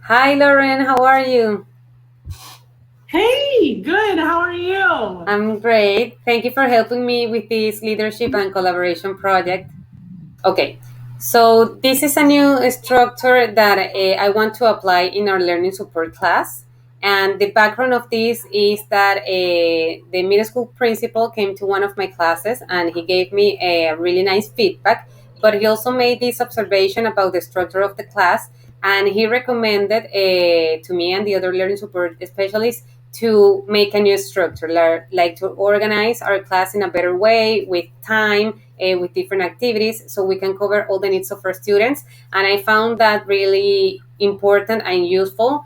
Hi, Lauren. How are you? Hey, good. How are you? I'm great. Thank you for helping me with this leadership and collaboration project. Okay, so this is a new structure that I want to apply in our learning support class. And the background of this is that the middle school principal came to one of my classes and he gave me a really nice feedback. But he also made this observation about the structure of the class, and he recommended to me and the other learning support specialists to make a new structure, like to organize our class in a better way with time, with different activities, so we can cover all the needs of our students. And I found that really important and useful.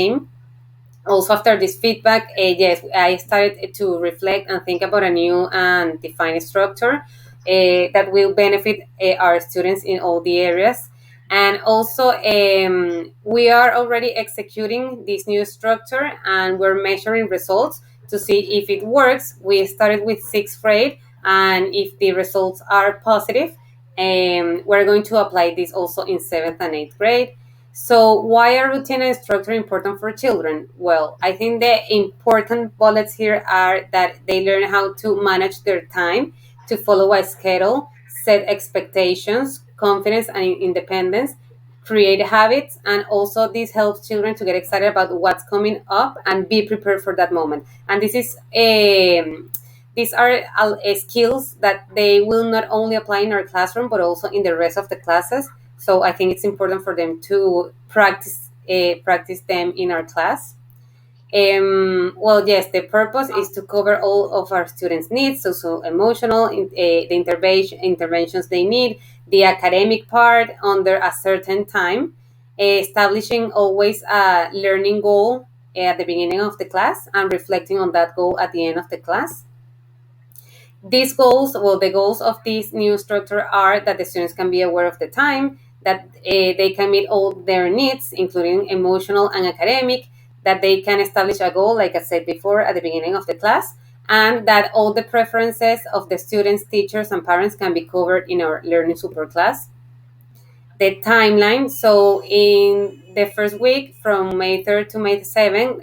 Also, after this feedback, yes, I started to reflect and think about a new and defined structure that will benefit our students in all the areas. And also, we are already executing this new structure and we're measuring results to see if it works. We started with sixth grade, and if the results are positive, we're going to apply this also in seventh and eighth grade. So, why are routine and structure important for children? Well, I think the important bullets here are that they learn how to manage their time, to follow a schedule, set expectations, confidence and independence, create habits, and also this helps children to get excited about what's coming up and be prepared for that moment. And these are skills that they will not only apply in our classroom but also in the rest of the classes. So I think it's important for them to practice them in our class. Well, yes, the purpose is to cover all of our students' needs, social, emotional, the interventions they need, the academic part under a certain time, establishing always a learning goal at the beginning of the class and reflecting on that goal at the end of the class. These goals, well, the goals of this new structure are that the students can be aware of the time, that they can meet all their needs, including emotional and academic, that they can establish a goal, like I said before, at the beginning of the class, and that all the preferences of the students, teachers, and parents can be covered in our learning support class. The timeline. So in the first week, from May 3rd to May 7th,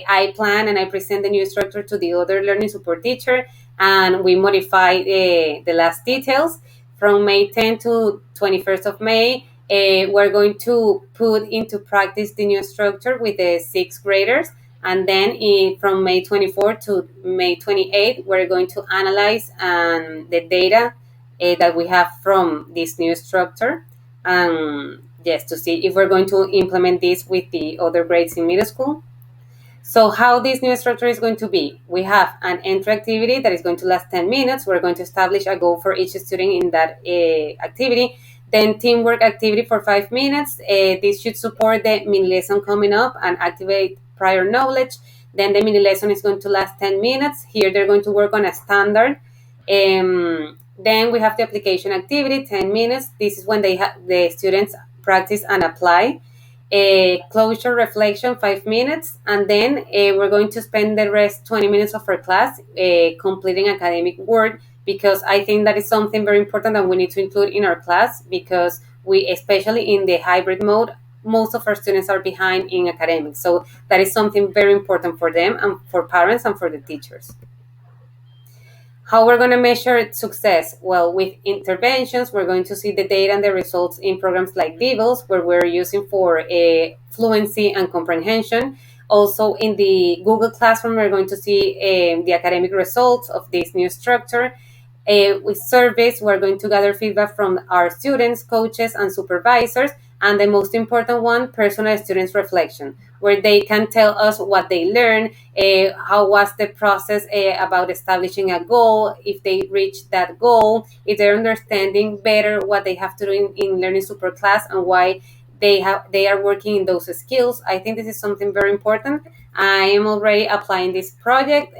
I plan and I present the new structure to the other learning support teacher, and we modify the last details. From May 10th to 21st of May, we're going to put into practice the new structure with the sixth graders. And then from May 24th to May 28th, we're going to analyze the data that we have from this new structure, yes, to see if we're going to implement this with the other grades in middle school. So how this new structure is going to be: we have an entry activity that is going to last 10 minutes. We're going to establish a goal for each student in that activity. Then teamwork activity for 5 minutes. This should support the mini lesson coming up and activate prior knowledge. Then the mini lesson is going to last 10 minutes. Here they're going to work on a standard. Then we have the application activity, 10 minutes. This is when the students practice and apply. A closure reflection, 5 minutes, and then we're going to spend the rest 20 minutes of our class completing academic work, because I think that is something very important that we need to include in our class, because we, especially in the hybrid mode, most of our students are behind in academics. So that is something very important for them and for parents and for the teachers. How we're going to measure success? Well, with interventions, we're going to see the data and the results in programs like DeVos, where we're using for fluency and comprehension. Also, in the Google Classroom, we're going to see the academic results of this new structure. With surveys, we're going to gather feedback from our students, coaches, and supervisors. And the most important one, personal students' reflection, where they can tell us what they learned, how was the process about establishing a goal, if they reached that goal, if they're understanding better what they have to do in learning super class, and why they are working in those skills. I think this is something very important. I am already applying this project.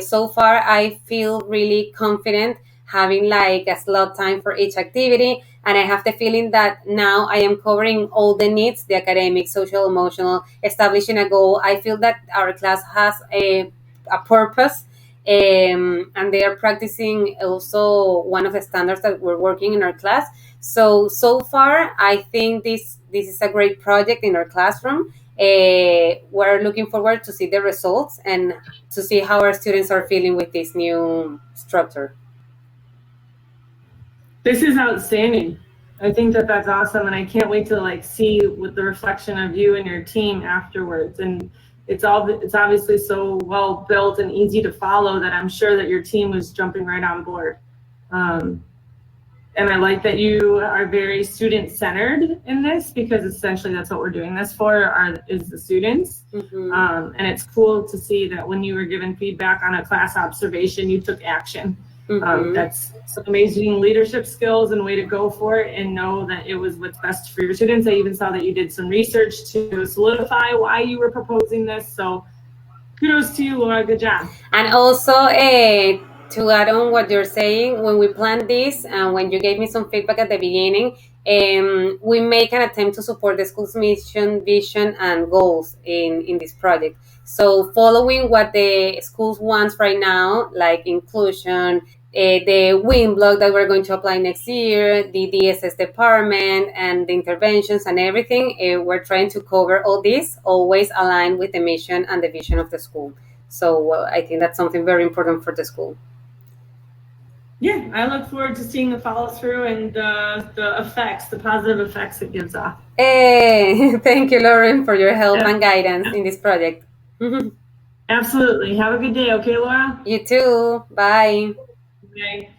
So far, I feel really confident having like a slot time for each activity, and I have the feeling that now I am covering all the needs: the academic, social, emotional, establishing a goal. I feel that our class has a purpose, and they are practicing also one of the standards that we're working in our class. So far, I think this is a great project in our classroom. we're looking forward to see the results and to see how our students are feeling with this new structure. This is outstanding. I think that that's awesome, and I can't wait to like see with the reflection of you and your team afterwards. And it's obviously so well built and easy to follow that I'm sure that your team was jumping right on board. And I like that you are very student centered in this, because essentially that's what we're doing this for is the students. And it's cool to see that when you were given feedback on a class observation, you took action. That's some amazing leadership skills and way to go for it and know that it was what's best for your students. I even saw that you did some research to solidify why you were proposing this. So kudos to you, Laura. Good job. And also, to add on what you're saying, when we planned this and when you gave me some feedback at the beginning, we make an attempt to support the school's mission, vision, and goals in this project. So following what the schools wants right now, like inclusion, the WIN block that we're going to apply next year, the DSS department, and the interventions and everything, we're trying to cover all this, always aligned with the mission and the vision of the school. So I think that's something very important for the school. Yeah, I look forward to seeing the follow through and the effects, the positive effects it gives off. Thank you, Lauren, for your help and guidance in this project. Absolutely. Have a good day, okay, Laura? You too. Bye. Okay.